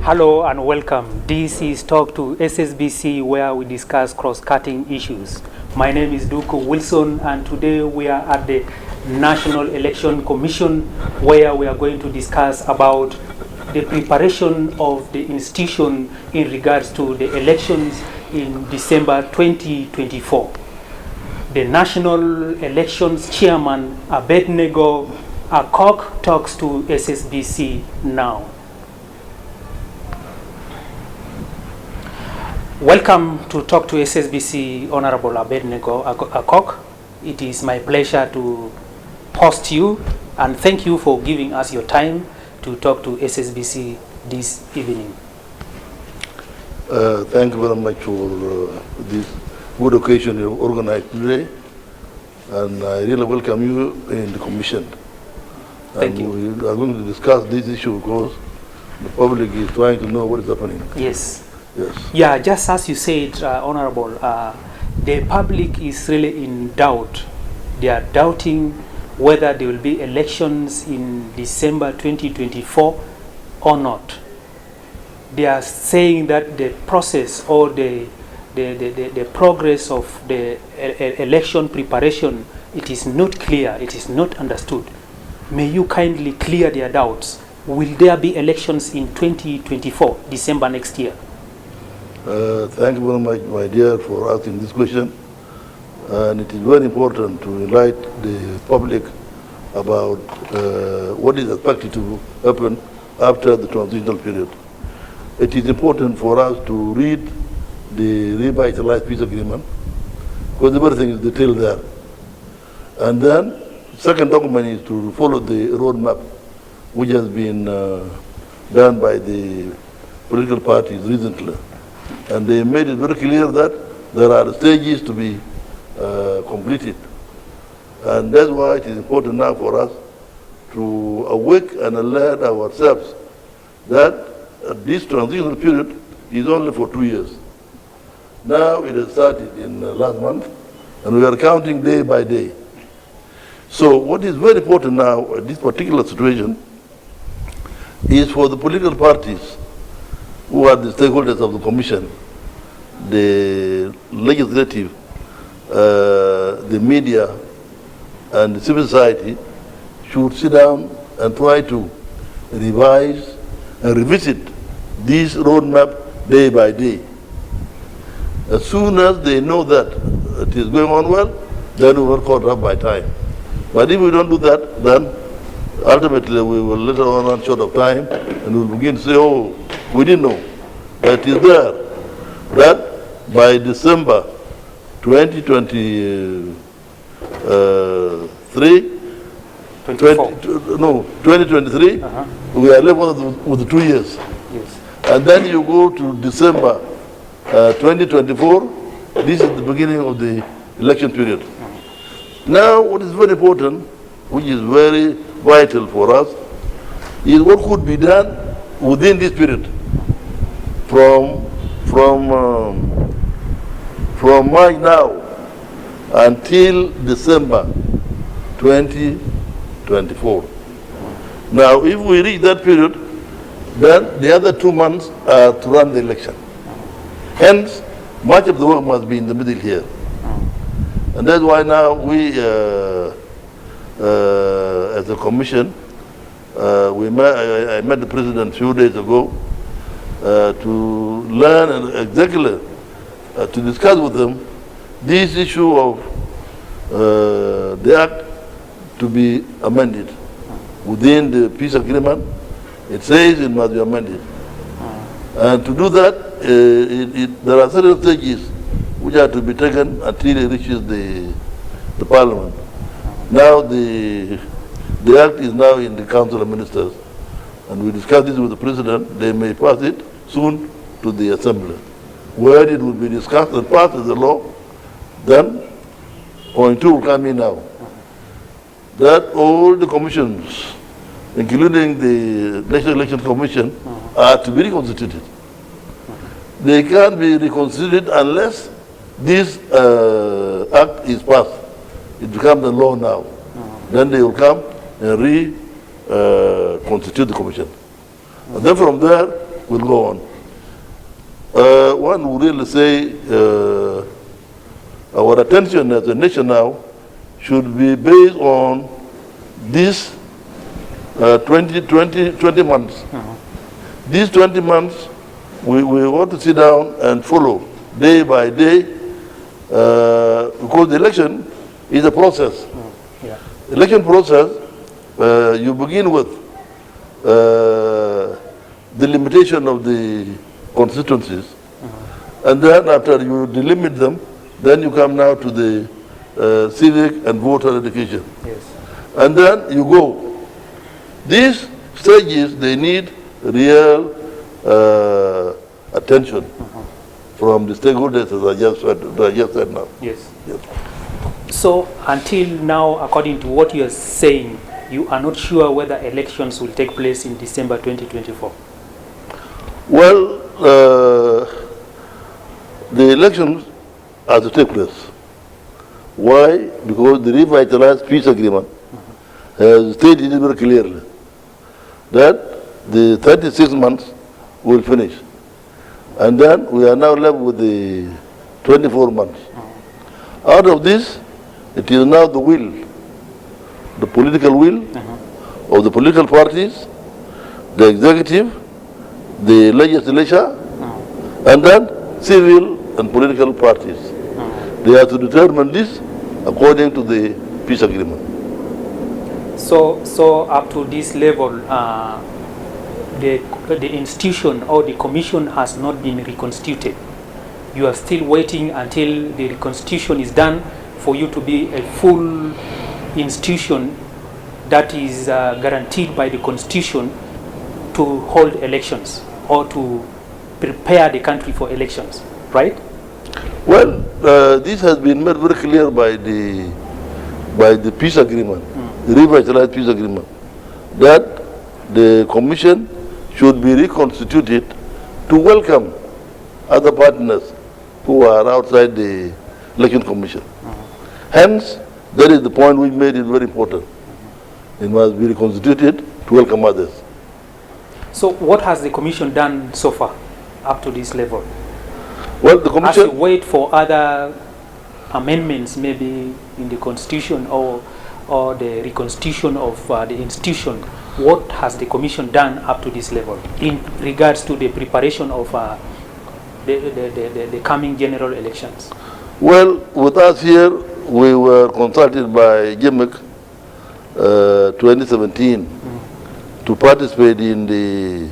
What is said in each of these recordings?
Hello and welcome. This is Talk to SSBC, where we discuss cross-cutting issues. My name is Duko Wilson, and today we are at the National Election Commission, where we are going to discuss about the preparation of the institution in regards to the elections in December 2024. The National Elections Chairman, Abednego Akok, talks to SSBC now. Welcome to Talk to SSBC, Honorable Abednego Akok. It is my pleasure to host you, and thank you for giving us your time to talk to SSBC this evening. Thank you very much for this good occasion you organized today, and I really welcome you in the commission. Thank you. We are going to discuss this issue because the public is trying to know what is happening. Yes. Yes. Yeah, just as you said, Honorable, the public is really in doubt. They are doubting whether there will be elections in December 2024 or not. They are saying that the process or the progress of the election preparation, it is not clear, it is not understood. May you kindly clear their doubts. Will there be elections in 2024, December next year? Thank you very much, my dear, for asking this question. And it is very important to enlighten the public about what is expected to happen after the transitional period. It is important for us to read the revitalized peace agreement, because everything is detailed there. And then, second document is to follow the roadmap, which has been done by the political parties recently. And they made it very clear that there are stages to be completed. And that's why it is important now for us to awake and alert ourselves that this transitional period is only for 2 years. Now it has started in last month, and we are counting day by day. So what is very important now in this particular situation is for the political parties who are the stakeholders of the commission, the legislative, the media, and the civil society should sit down and try to revise and revisit this roadmap day by day. As soon as they know that it is going on well, then we will caught up by time. But if we don't do that, then ultimately we will later on run short of time, and we will begin to say, oh, we didn't know. But it is there that by December 2023, 2023, we are left with the 2 years. Yes. And then you go to December 2024, this is the beginning of the election period. Now, what is very important, which is very vital for us, is what could be done within this period, from March now until December 2024. Now, if we reach that period, then the other 2 months are to run the election. Hence, much of the work must be in the middle here. And that's why now we, as a commission, I met the president a few days ago to learn and exactly to discuss with them this issue of the act to be amended within the peace agreement. It says it must be amended. And to do that, there are certain stages which are to be taken until it reaches the parliament. Now the act is now in the Council of Ministers, and we discussed this with the President. They may pass it soon to the Assembly, where it will be discussed and passed as a law. Then point 2 will come in now, that all the commissions, including the National Election Commission, are to be reconstituted. They can't be reconstituted unless this act is passed. It becomes a law now. Then they will come and reconstitute the commission. And then from there, will go on. One would really say our attention as a nation now should be based on these 20 months. These 20 months, we want to sit down and follow day by day, because the election is a process. Yeah. Election process, you begin with the limitation of the constituencies, and then after you delimit them, then you come now to the civic and voter education. Yes. And then you go. These stages, they need real attention from the stakeholders, as I just said now. Yes. Yes. So until now, according to what you are saying, you are not sure whether elections will take place in December 2024? Well, the elections are to take place. Why? Because the revitalized peace agreement has stated it very clearly that the 36 months will finish. And then we are now left with the 24 months. Out of this, it is now the will, the political will of the political parties, the executive, the legislature, and then civil and political parties. They have to determine this according to the peace agreement. So up to this level, the institution or the commission has not been reconstituted. You are still waiting until the reconstitution is done for you to be a full institution that is guaranteed by the constitution to hold elections or to prepare the country for elections, right? Well, this has been made very clear by the peace agreement, the revitalized peace agreement, that the commission should be reconstituted to welcome other partners who are outside the election commission. Hence, that is the point we made it very important. It must be reconstituted to welcome others. So what has the commission done so far up to this level? Well, the commission... As you wait for other amendments maybe in the constitution or the reconstitution of the institution, what has the commission done up to this level in regards to the preparation of the coming general elections? Well, with us here, we were consulted by GIMIC 2017 to participate in the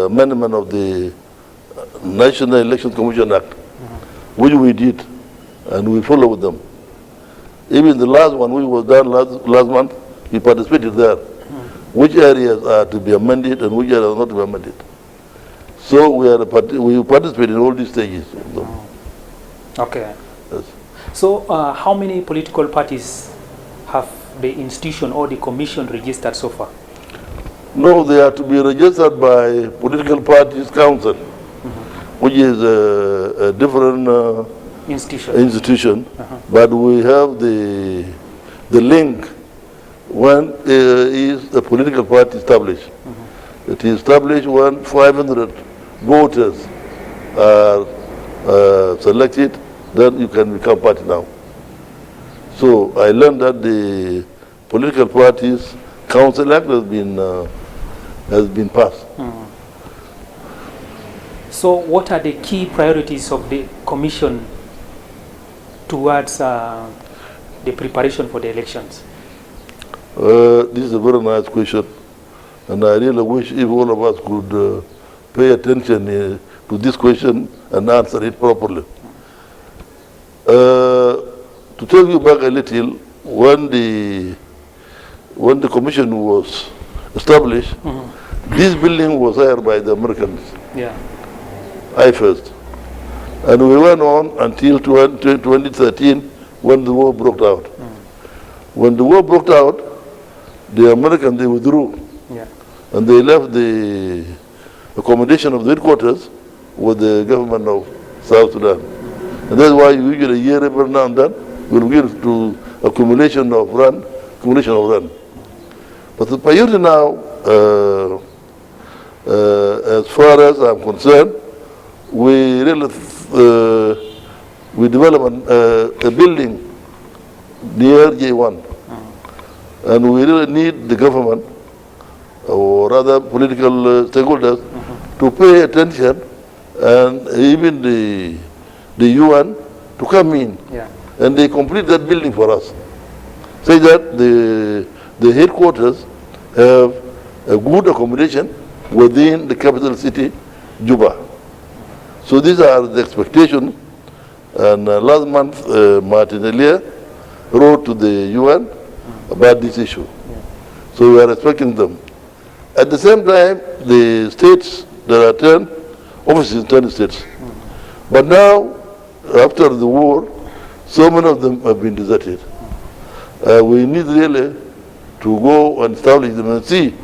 amendment of the National Election Commission Act, which we did, and we followed them. Even the last one, which was done last month, we participated there. Which areas are to be amended and which areas are not to be amended. So we participate in all these stages. Okay. Yes. So how many political parties have the institution or the commission registered so far? No, they are to be registered by Political Parties Council, which is a different institution. But we have the link when is a political party established. It is established when 500 voters are selected, then you can become party now. So I learned that the Political Parties Council Act has been passed. So what are the key priorities of the commission towards the preparation for the elections? This is a very nice question, and I really wish if all of us could pay attention to this question and answer it properly. To take you back a little, when the commission was established, this building was hired by the Americans. Yeah. I first. And we went on until 2013 when the war broke out. When the war broke out, the Americans, they withdrew. Yeah. And they left the accommodation of the headquarters with the government of South Sudan. And that's why you usually hear every now and then we'll get to accumulation of rent. But the priority now As far as I'm concerned, we really we develop a building near J1, and we really need the government or other political stakeholders to pay attention, and even the UN to come in, and they complete that building for us. Say that the headquarters have a good accommodation within the capital city, Juba. So these are the expectations. And last month, Martin Elia wrote to the UN about this issue. So we are expecting them. At the same time, the states, there are 10 offices in 10 states. But now, after the war, so many of them have been deserted. We need really to go and establish them and see.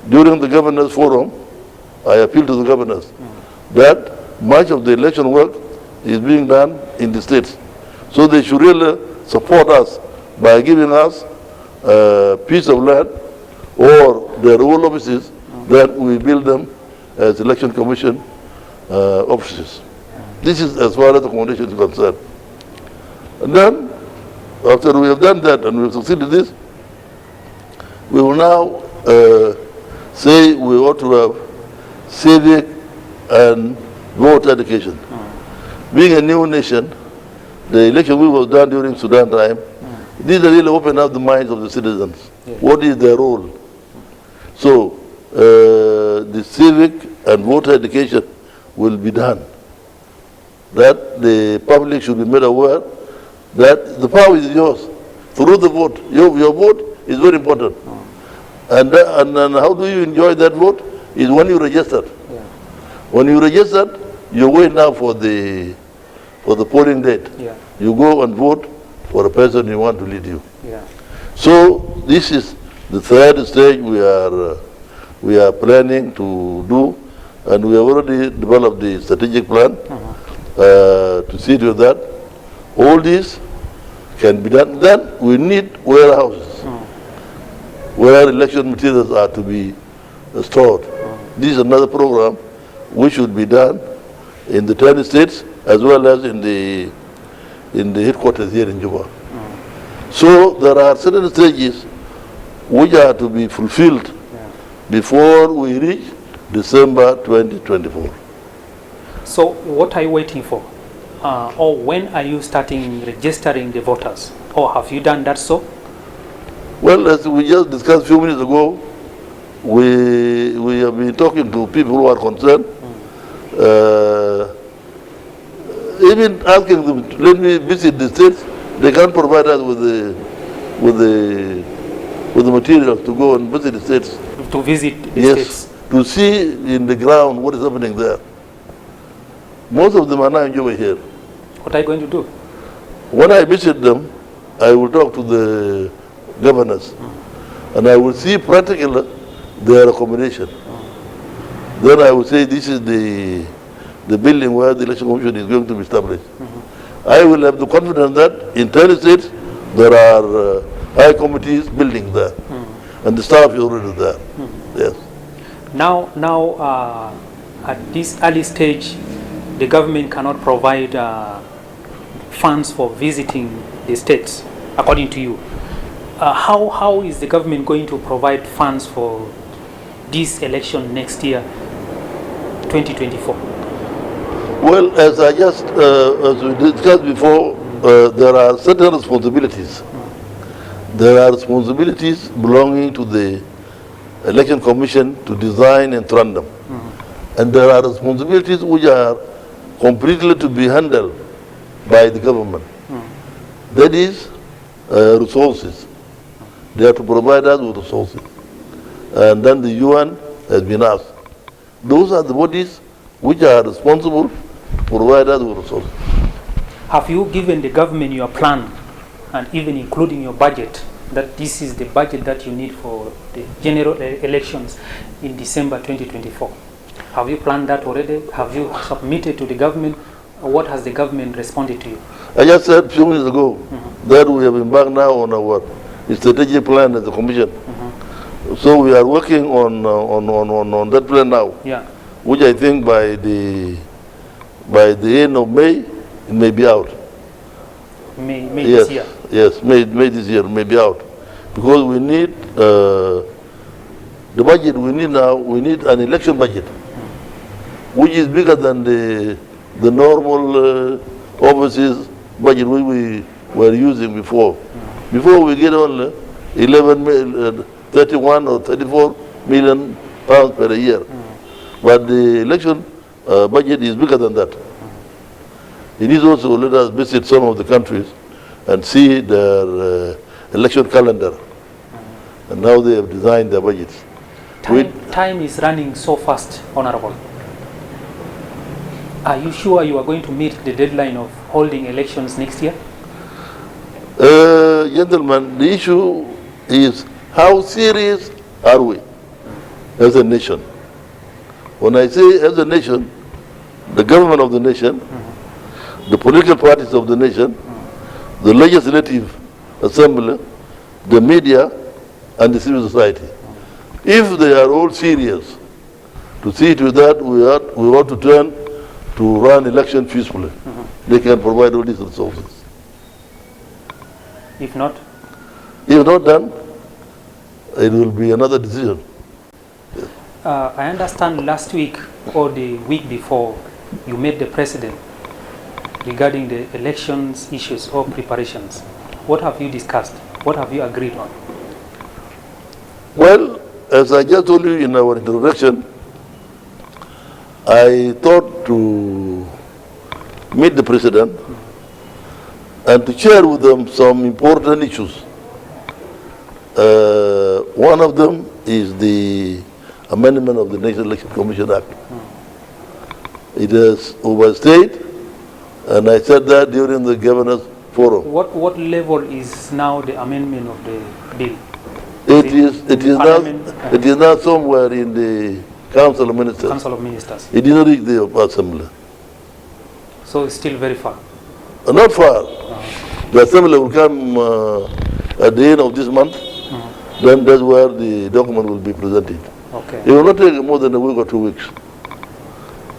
During the governors' forum, I appeal to the governors that much of the election work is being done in the states. So they should really support us by giving us a piece of land or their own offices that we build them as election commission offices. This is as far as the accommodation is concerned. And then, after we have done that and we have succeeded in this, we will now say we ought to have civic and voter education. Being a new nation, the election we was done during Sudan time, these really open up the minds of the citizens. What is their role? So the civic and voter education will be done. That the public should be made aware that the power is yours through the vote. Your vote is very important. And how do you enjoy that vote? Is when you register. When you register, you wait now for the polling date. You go and vote for a person you want to lead you. So this is the third stage we are planning to do, and we have already developed the strategic plan to see to that all this can be done. Then we need warehouses where election materials are to be stored. This is another program which should be done in the 10 states as well as in the headquarters here in Juba. So there are certain stages which are to be fulfilled before we reach December 2024. So what are you waiting for? Or when are you starting registering the voters? Or have you done that so? Well, as we just discussed a few minutes ago, we have been talking to people who are concerned, even asking them to let me visit the states. They can't provide us with the materials to go and visit the states. To visit the states? To see in the ground what is happening there. Most of them are now in Juba here. What are you going to do? When I visit them, I will talk to the governors, and I will see practically their accommodation. Then I will say this is the building where the election commission is going to be established. I will have the confidence that in 10 states there are high committees building there, and the staff is already there. Yes. Now, at this early stage, the government cannot provide funds for visiting the states, according to you. How is the government going to provide funds for this election next year, 2024? Well, as I just as we discussed before, there are certain responsibilities. There are responsibilities belonging to the election commission to design and run them, and there are responsibilities which are completely to be handled by the government. That is resources. They have to provide us with resources. And then the UN has been asked. Those are the bodies which are responsible to provide us with resources. Have you given the government your plan, and even including your budget, that this is the budget that you need for the general elections in December 2024? Have you planned that already? Have you submitted to the government? Or what has the government responded to you? I just said a few minutes ago that we have embarked now on our strategic plan as a commission. So we are working on that plan now. Yeah. Which I think by the end of May, it may be out. May Yes, this year. yes, May this year may be out, because we need the budget we need now. We need an election budget, which is bigger than the normal overseas budget we were using before. Before we get only 31 or 34 million pounds per year. But the election budget is bigger than that. It is also, let us visit some of the countries and see their election calendar and how they have designed their budgets. Time is running so fast, Honorable. Are you sure you are going to meet the deadline of holding elections next year? Gentlemen, the issue is how serious are we as a nation? When I say as a nation, the government of the nation, the political parties of the nation, the legislative assembly, the media, and the civil society. If they are all serious to see to that we want to turn to run election peacefully, they can provide all these resources. If not? If not done, it will be another decision. I understand last week or the week before you met the president regarding the elections issues or preparations. What have you discussed? What have you agreed on? Well, as I just told you in our introduction, I thought to meet the president and to share with them some important issues. One of them is the amendment of the National Election Commission Act. It has overstayed, and I said that during the Governors Forum. What level is now the amendment of the bill? It is now somewhere in the Council of Ministers. Council of Ministers. It did not reach the Assembly. So it's still very far. Not far. The Assembly will come at the end of this month. Then that's where the document will be presented. Okay. It will not take more than a week or 2 weeks.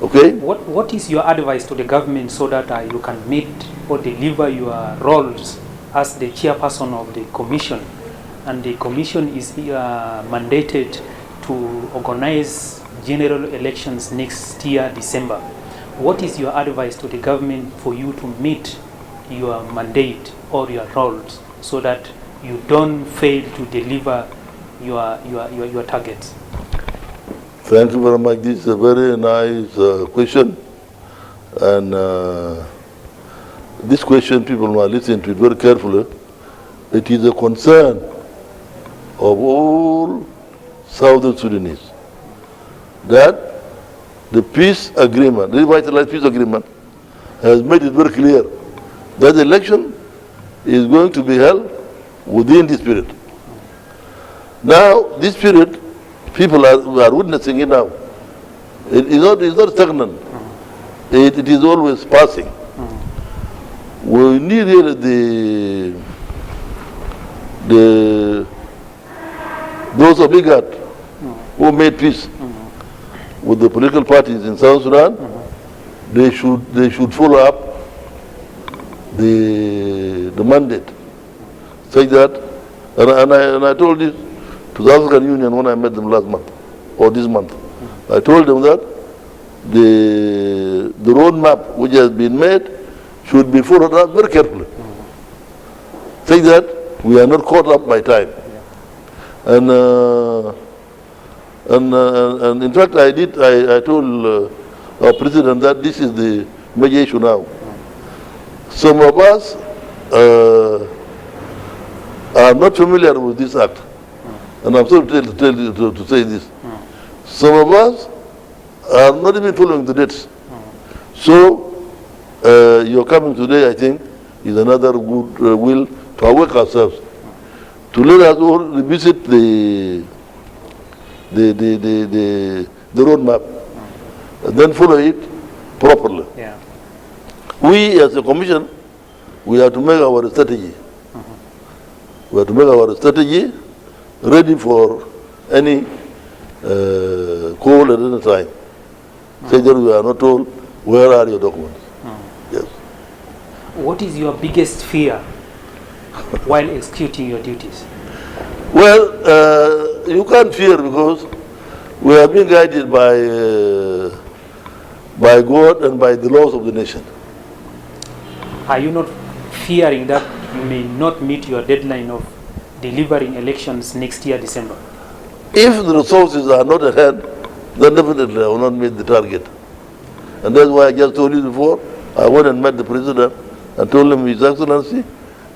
Okay? What is your advice to the government so that you can meet or deliver your roles as the chairperson of the commission? And the commission is mandated to organize general elections next year, December. What is your advice to the government for you to meet your mandate or your roles so that you don't fail to deliver your targets? Thank you very much. This is a very nice question. And this question, people must listen to it very carefully. It is a concern of all Southern Sudanese that the peace agreement, the revitalized peace agreement, has made it very clear that the election is going to be held within this period. Now, this period, people are witnessing it now. It is not stagnant. It is always passing. We need really those of IGAD who made peace with the political parties in South Sudan. They should follow up the mandate, such that, and I told this to the African Union when I met them last month or this month. I told them that the roadmap which has been made should be followed up very carefully, such that we are not caught up by time. And in fact, I told our president that this is the major issue now. Some of us are not familiar with this act, and I'm sorry to say this. Some of us are not even following the dates. So your coming today, I think, is another good will to awake ourselves, to let us all revisit the roadmap, and then follow it properly. Yeah. We as a commission, we have to make our strategy. We have to make our strategy ready for any call at any time. Say that we are not told, where are your documents? Yes. What is your biggest fear while executing your duties? Well, you can't fear because we are being guided by God and by the laws of the nation. Are you not fearing that you may not meet your deadline of delivering elections next year, December? If the resources are not at hand, then definitely I will not meet the target. And that's why I just told you before, I went and met the president and told him, His Excellency,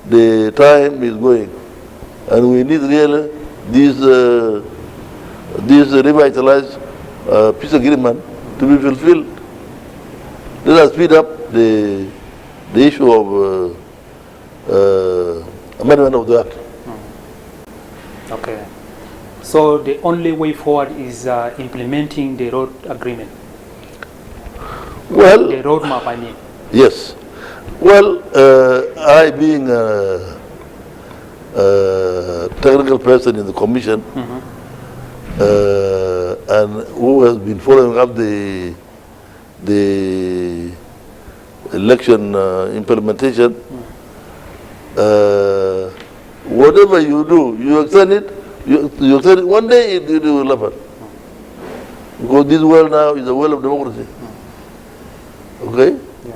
the time is going. And we need really this revitalized peace agreement to be fulfilled. Let us speed up the issue of amendment of the act. Okay. So the only way forward is implementing the road agreement. Well, the roadmap, I mean. Yes. Well, I being a technical person in the commission, and who has been following up the election implementation, whatever you do, you extend it. You extend it. One day it will happen, because this world now is a world of democracy. Okay. Yeah.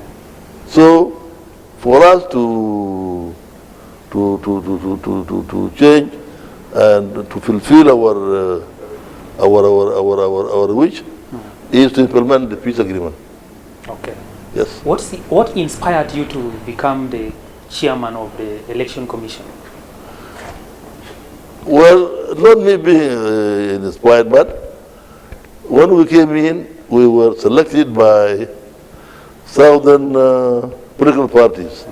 So, for us to change and to fulfill our wish is to implement the peace agreement. Okay. Yes. What inspired you to become the chairman of the election commission? Well, not me being inspired, but when we came in, we were selected by southern political parties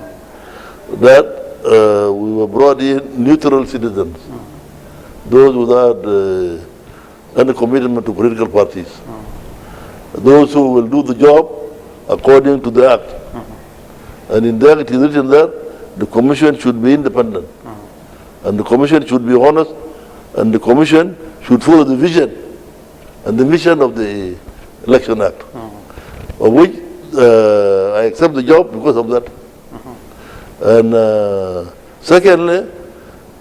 that we were brought in neutral citizens, those without any commitment to political parties, those who will do the job according to the act. And in the act it is written that the commission should be independent, and the commission should be honest, and the commission should follow the vision and the mission of the Election Act, of which I accept the job because of that. And secondly,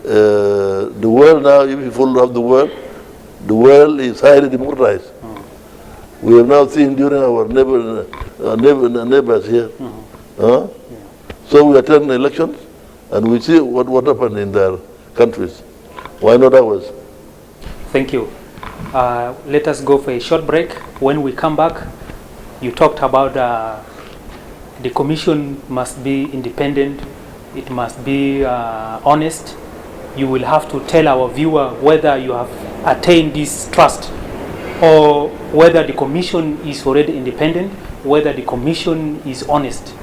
the world now, if you follow up the world is highly democratized. We have now seen during our neighbors here. So we attend elections and we see what happened in their countries. Why not ours? Thank you. Let us go for a short break. When we come back, you talked about the commission must be independent, it must be honest. You will have to tell our viewer whether you have attained this trust, or whether the commission is already independent, whether the commission is honest,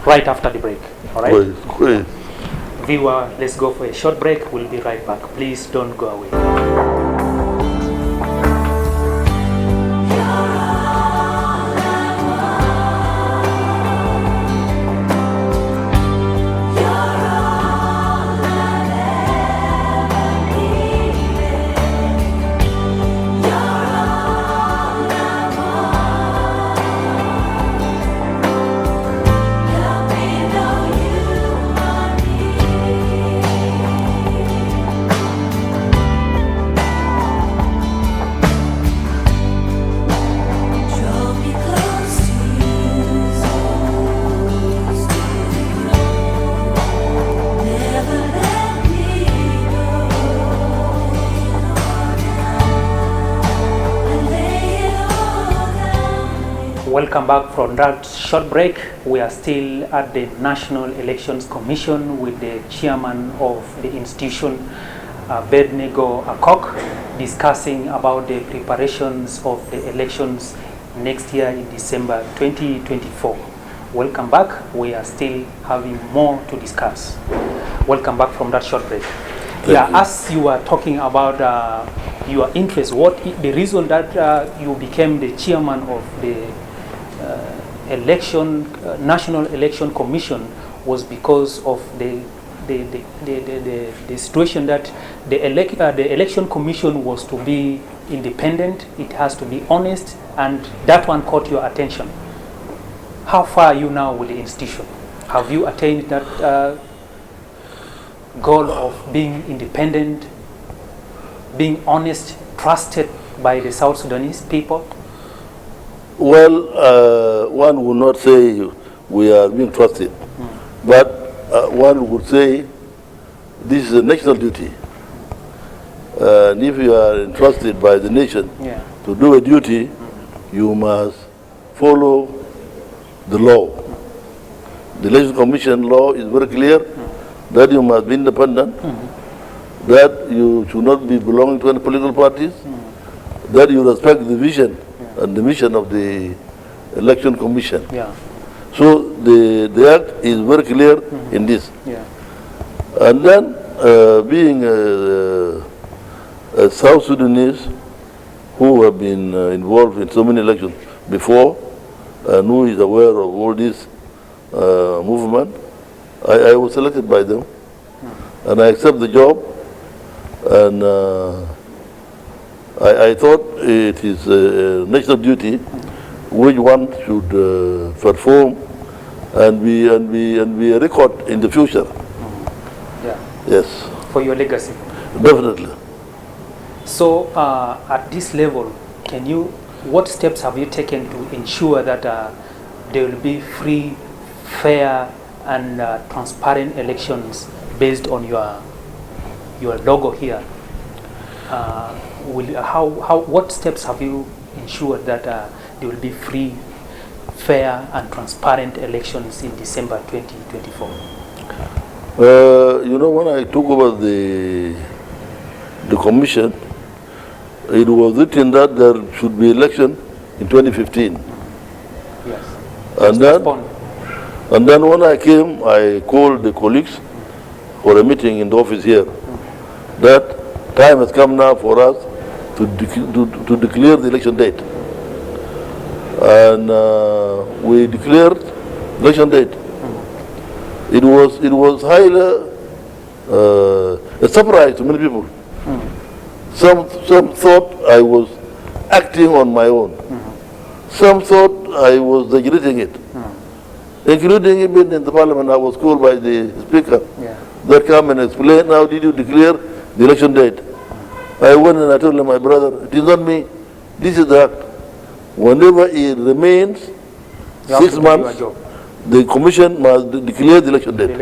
right after the break. All right? Great. Viewer, let's go for a short break. We'll be right back. Please don't go away. Welcome back from that short break. We are still at the National Elections Commission with the chairman of the institution, Abednego Akok, discussing about the preparations of the elections next year in December 2024. Welcome back. We are still having more to discuss. Welcome back from that short break. As you were talking about your interest, the reason that you became the chairman of the National Election Commission was because of the the situation that the election commission was to be independent, it has to be honest, and that one caught your attention. How far are you now with the institution? Have you attained that goal of being independent, being honest, trusted by the South Sudanese people? Well, one would not say we are being trusted, but one would say this is a national duty. And if you are entrusted by the nation to do a duty, you must follow the law. The Election Commission law is very clear that you must be independent, that you should not be belonging to any political parties, that you respect the vision and the mission of the Election Commission. So the act is very clear in this. And then being a South Sudanese who have been involved in so many elections before and who is aware of all this movement, I was selected by them and I accept the job, and I thought it is a national duty which one should perform and be a record in the future. Yes. For your legacy. Definitely. So at this level, what steps have you taken to ensure that there will be free, fair, and transparent elections based on your logo here? What steps have you ensured that there will be free, fair, and transparent elections in December 2024? When I took over the commission, it was written that there should be election in 2015. Yes. And then when I came, I called the colleagues for a meeting in the office here. That time has come now for us to declare the election date. And we declared election date. It was highly a surprise to many people. Some thought I was acting on my own. Some thought I was exaggerating it. Including even in the parliament, I was called by the speaker that come and explain how did you declare the election date. I went and I told him, my brother, it is not me. This is the act. Whenever it remains 6 months, the commission must declare the election date.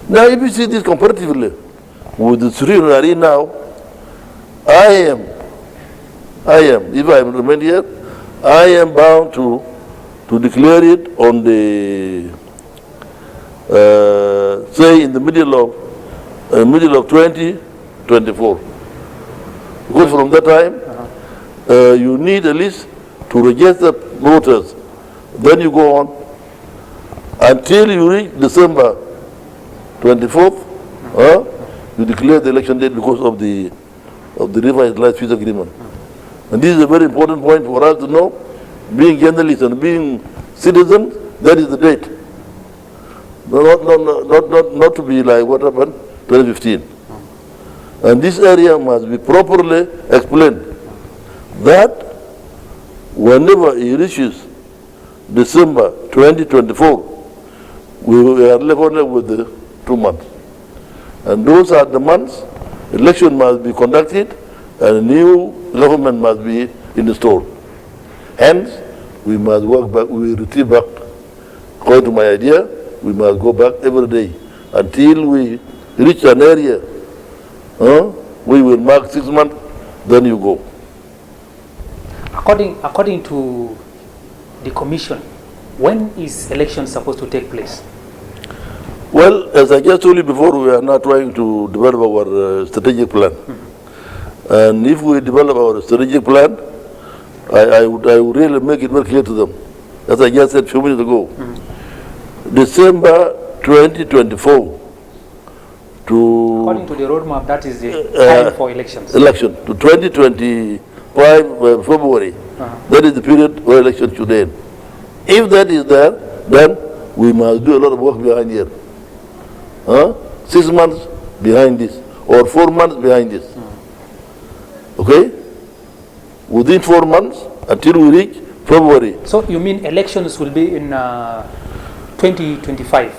Now, if you see this comparatively with the scenario now, I am, if I remain here, I am bound to declare it on the, say, in the middle of 2024. Because from that time, you need a list to register voters. Then you go on until you reach December 24th, you declare the election date because of the revised life peace agreement. And this is a very important point for us to know. Being journalists and being citizens, that is the date. Not to be like what happened 2015. And this area must be properly explained. That whenever it reaches December 2024, we are left only with the 2 months. And those are the months election must be conducted and a new government must be installed. Hence, we must work back, we retrieve back. According to my idea, we must go back every day until we reach an area. We will mark 6 months, then you go. According to the commission, when is election supposed to take place? Well, as I just told you before, we are now trying to develop our strategic plan. And if we develop our strategic plan, I would really make it very clear to them, as I just said a few minutes ago. December 2024 to... According to the roadmap, that is the time for elections. Election, to 2025 February. That is the period where election should end. If that is there, then we must do a lot of work behind here. 6 months behind this, or 4 months behind this. Okay? Within 4 months, until we reach February. So you mean elections will be in 2025,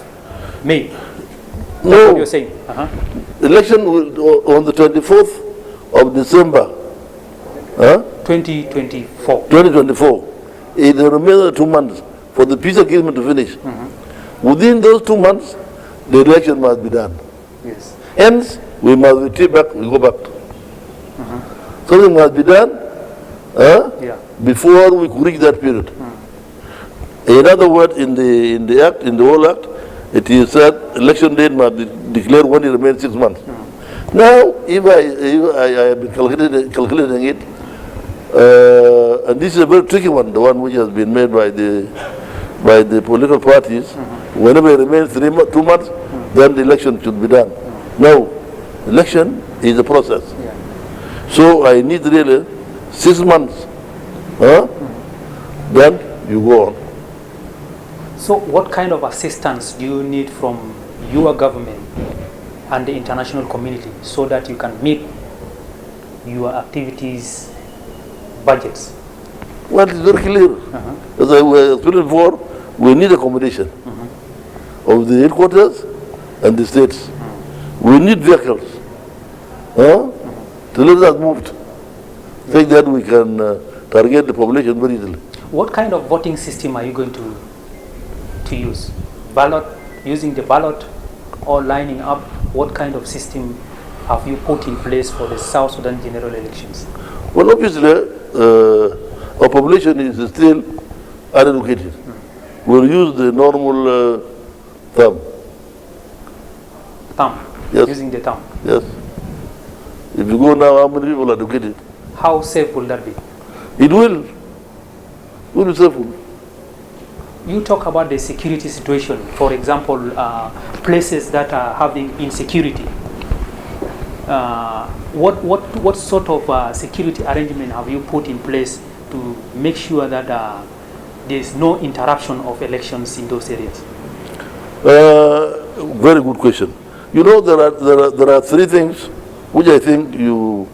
May? That's No. what you're saying? Election will, on the 24th of December, 2024. 2024. It remains 2 months for the peace agreement to finish. Within those 2 months, the election must be done. Yes. Hence, we must retreat back, we go back. Something must be done before we could reach that period. In other words, in the act, in the whole act, it is said election date must be declared when it remains 6 months. Now, if I have been calculating it, and this is a very tricky one, the one which has been made by the political parties. Whenever it remains 2 months, then the election should be done. Now, election is a process. So I need really 6 months. Then you go on. So what kind of assistance do you need from your government and the international community so that you can meet your activities budgets? Well, it's very clear. As I explained before, we need accommodation of the headquarters and the states. We need vehicles to let us move. Think that we can target the population very easily. What kind of voting system are you going to use? Ballot, using the ballot, or lining up? What kind of system have you put in place for the South Sudan general elections? Well, obviously, our population is still uneducated. We'll use the normal thumb. Thumb? Yes. Using the thumb? Yes. If you go now, how many people are educated? How safe will that be? It will. It will be safe. You talk about the security situation. For example, places that are having insecurity. What sort of security arrangement have you put in place to make sure that there is no interruption of elections in those areas? Very good question. You know, there are 3 things which I think you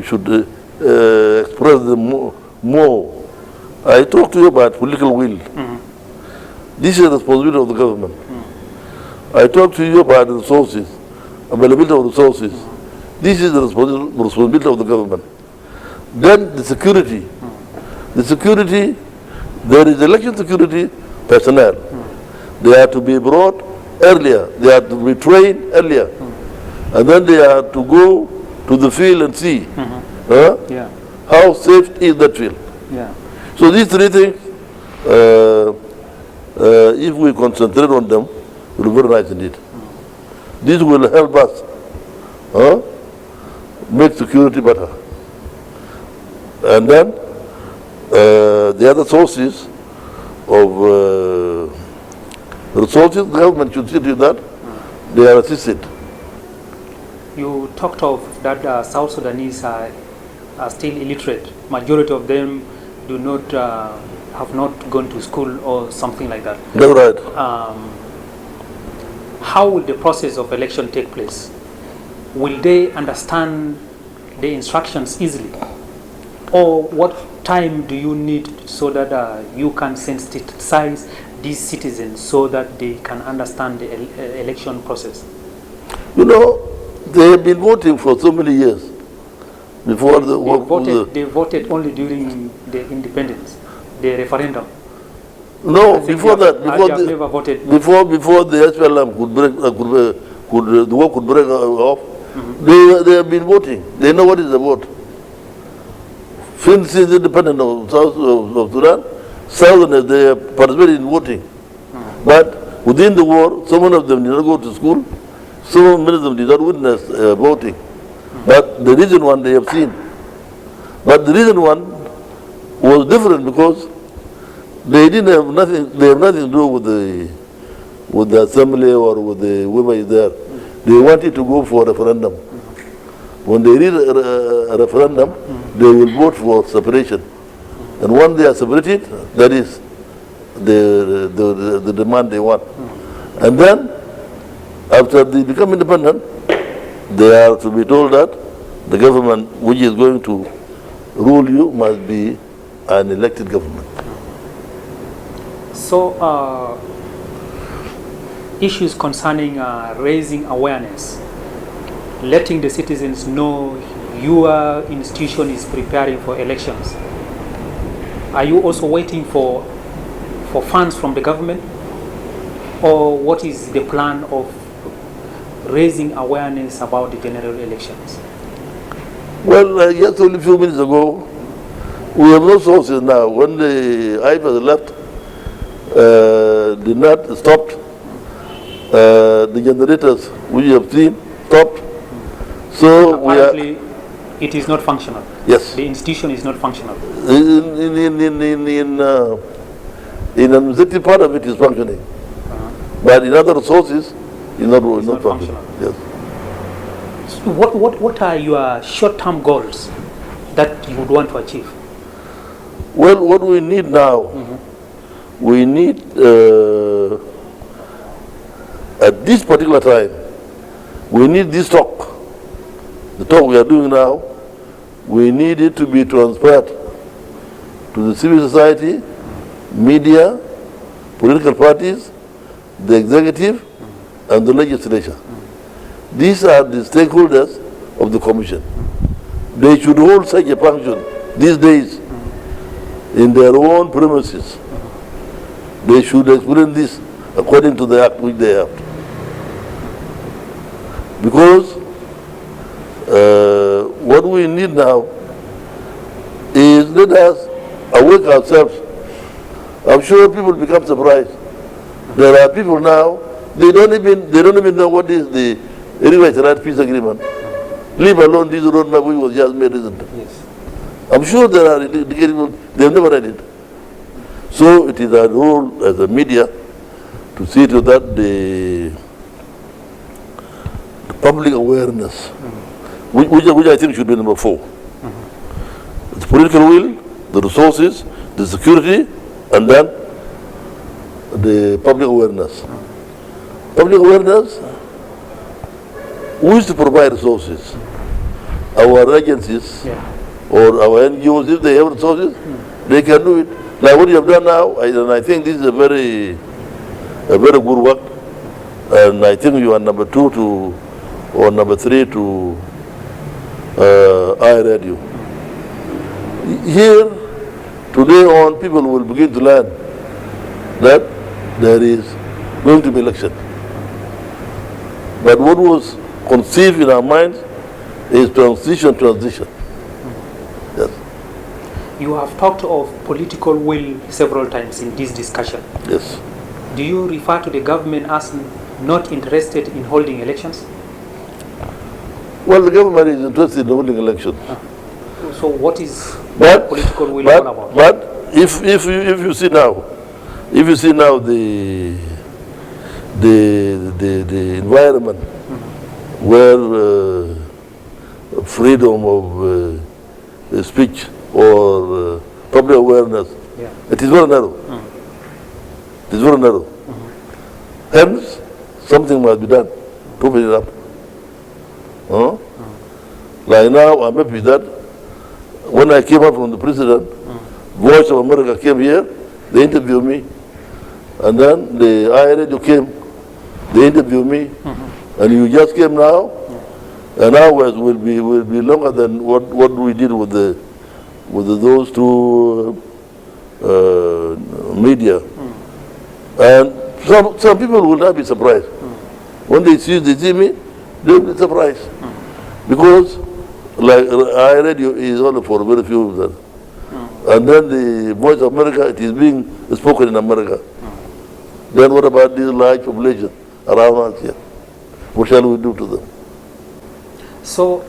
should express them more. I talked to you about political will. This is the responsibility of the government. I talked to you about the resources, availability of resources. This is the responsibility of the government. Then the security. The security, there is election security personnel. They are to be brought earlier. They are to be trained earlier. And then they are to go to the field and see how safe is that field. So these 3 things, if we concentrate on them, it will be very nice indeed. This will help us make security better. And then the other sources of resources, the government should see to that they are assisted. You talked of that South Sudanese are still illiterate. Majority of them do not have not gone to school or something like that. That's right. How will the process of election take place? Will they understand the instructions easily? Or what time do you need so that you can sensitize these citizens so that they can understand the election process? You know, they have been voting for so many years before they voted only during the independence, the referendum. No, before that, before the SPLM the war could break off, they have been voting. They know what is the vote. Since independence of South Sudan, Southerners, they have participated in voting. But within the war, some of them did not go to school, some of them did not witness voting. But the reason one they have seen. But the reason one was different because they didn't have nothing. They have nothing to do with the assembly or with the whoever is there. They wanted to go for a referendum. When they read a referendum, they will vote for separation. And when they are separated, that is the demand they want. And then After they become independent, they are to be told that the government which is going to rule you must be an elected government. So, issues concerning raising awareness, letting the citizens know your institution is preparing for elections. Are you also waiting for funds from the government? Or what is the plan of raising awareness about the general elections? Well, just only a few minutes ago, we have no sources now. When the IFAS left, the net stopped, the generators which you have seen stopped. So apparently, it is not functional. Yes. The institution is not functional. In an administrative part of it is functioning, but in other resources, it's not functional. Yes. So what are your short-term goals that you would want to achieve? Well, what we need now, we need at this particular time, we need this talk. The talk we are doing now, we need it to be transferred to the civil society, media, political parties, the executive, and the legislature. These are the stakeholders of the commission. They should hold such a function these days in their own premises. They should explain this according to the act which they have. Because what we need now is let us awake ourselves. I'm sure people become surprised. There are people now, they don't even know what is the Right Peace Agreement. Leave alone this roadmap which was just made recently. Yes. I'm sure there are people, they've never read it. So it is our role as a media to see to that the public awareness, which I think should be number 4. The political will, the resources, the security, and then the public awareness. Public awareness, who is to provide resources? Our agencies or our NGOs, if they have resources, they can do it. Like what you have done now, and I think this is a very good work. And I think you are number 2 or number 3 to iRadio. Here, today on, people will begin to learn that there is going to be election. But what was conceived in our minds is transition. Yes. You have talked of political will several times in this discussion. Yes. Do you refer to the government as not interested in holding elections? Well, the government is interested in holding elections. So what is political will all about? But if you see now, the environment where freedom of speech or public awareness, it is very narrow. It is very narrow. Hence, something must be done to open it up. Like now, I'm happy that when I came out from the president, Voice of America came here, they interviewed me, and then the iRadio came, they interviewed me, and you just came now, and ours will be longer than what we did with those 2 media, and some people will not be surprised when they see me, they will be surprised because like iRadio is only for very few of them. And then the Voice of America, it is being spoken in America. Then what about this large population around us here? What shall we do to them? So,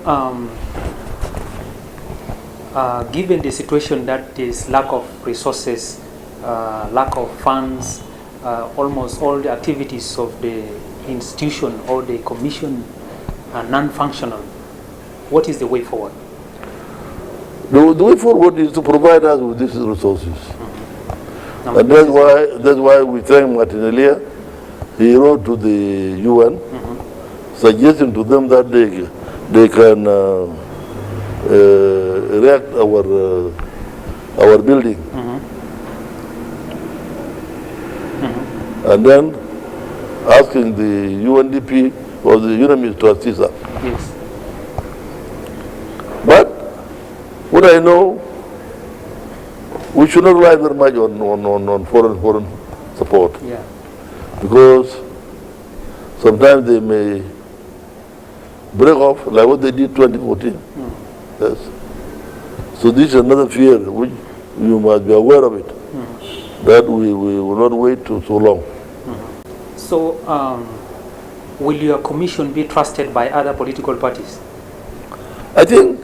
given the situation that there is lack of resources, lack of funds, almost all the activities of the institution or the commission are non-functional, what is the way forward? The way forward is to provide us with these resources. And that's why we thank Martin Elia. He wrote to the UN suggesting to them that they can erect our building. And then asking the UNDP or the UNAMIS to assist us. Yes. But what I know, we should not rely very much on foreign support. Yeah. Because sometimes they may break off like what they did 2014. Yes. So this is another fear which you must be aware of it, that we will not wait so long. So will your commission be trusted by other political parties? I think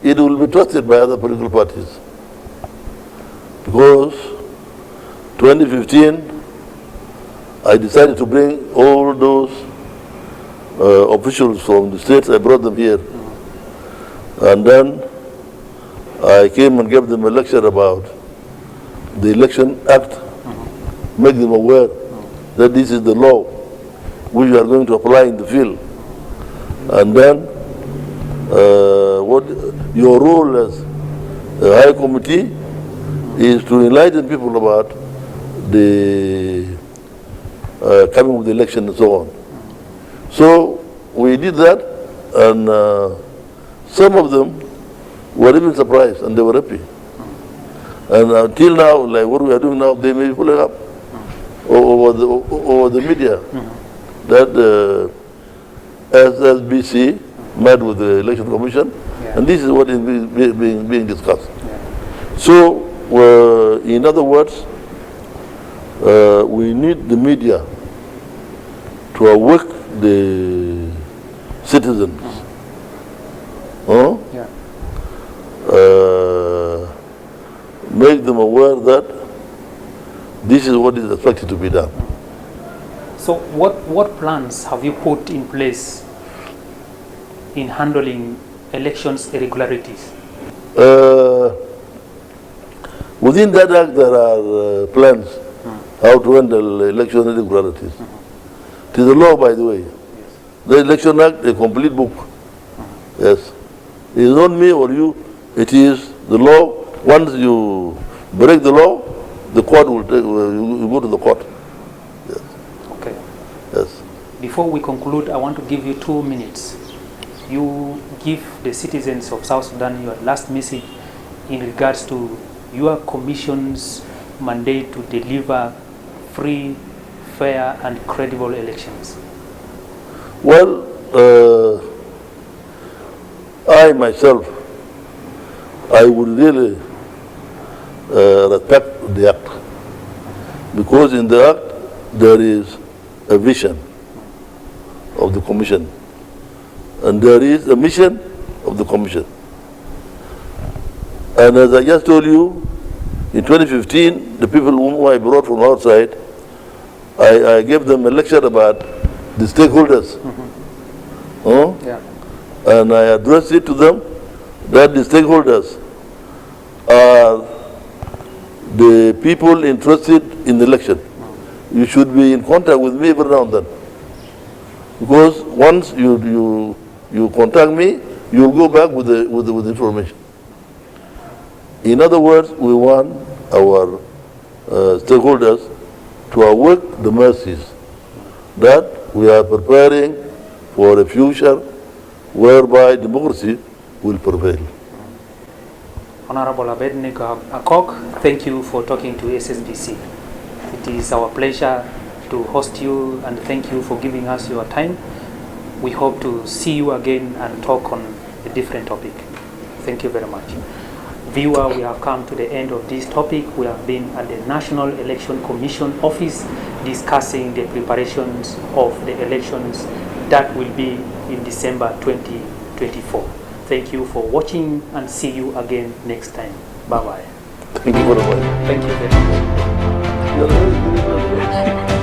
it will be trusted by other political parties, because 2015 I decided to bring all those officials from the states. I brought them here, and then I came and gave them a lecture about the Election Act, make them aware that this is the law which we are going to apply in the field. And then what your role as a high committee is to enlighten people about the coming of the election and so on. So we did that, and some of them were even surprised and they were happy. And until now, like what we are doing now, they may be pulling up over the media that SSBC met with the Election Commission, and this is what is being discussed. So, in other words, we need the media to awake the citizens. Make them aware that this is what is expected to be done. So what plans have you put in place in handling elections irregularities? Within that act there are plans how to handle election irregularities. It is a law, by the way. The Election Act, a complete book. Yes. It is not me or you, it is the law. Once you break the law, the court will take, you go to the court. Yes. Okay. Yes. Before we conclude, I want to give you 2 minutes. You give the citizens of South Sudan your last message in regards to your commission's mandate to deliver free, fair, and credible elections. Well, I myself, I would really respect the act, because in the act there is a vision of the commission and there is a mission of the commission. And as I just told you, in 2015, the people whom I brought from outside, I gave them a lecture about the stakeholders. And I addressed it to them that the stakeholders are the people interested in the election. You should be in contact with me every now and then, because once you contact me, you will go back with the information. In other words, we want our stakeholders to awake the masses that we are preparing for a future whereby democracy will prevail. Honorable Abednego Akok, thank you for talking to SSBC. It is our pleasure to host you, and thank you for giving us your time. We hope to see you again and talk on a different topic. Thank you very much. Viewer, we have come to the end of this topic. We have been at the National Election Commission office discussing the preparations of the elections that will be in December 2024. Thank you for watching, and see you again next time. Bye-bye. Thank you very much. Thank you very much.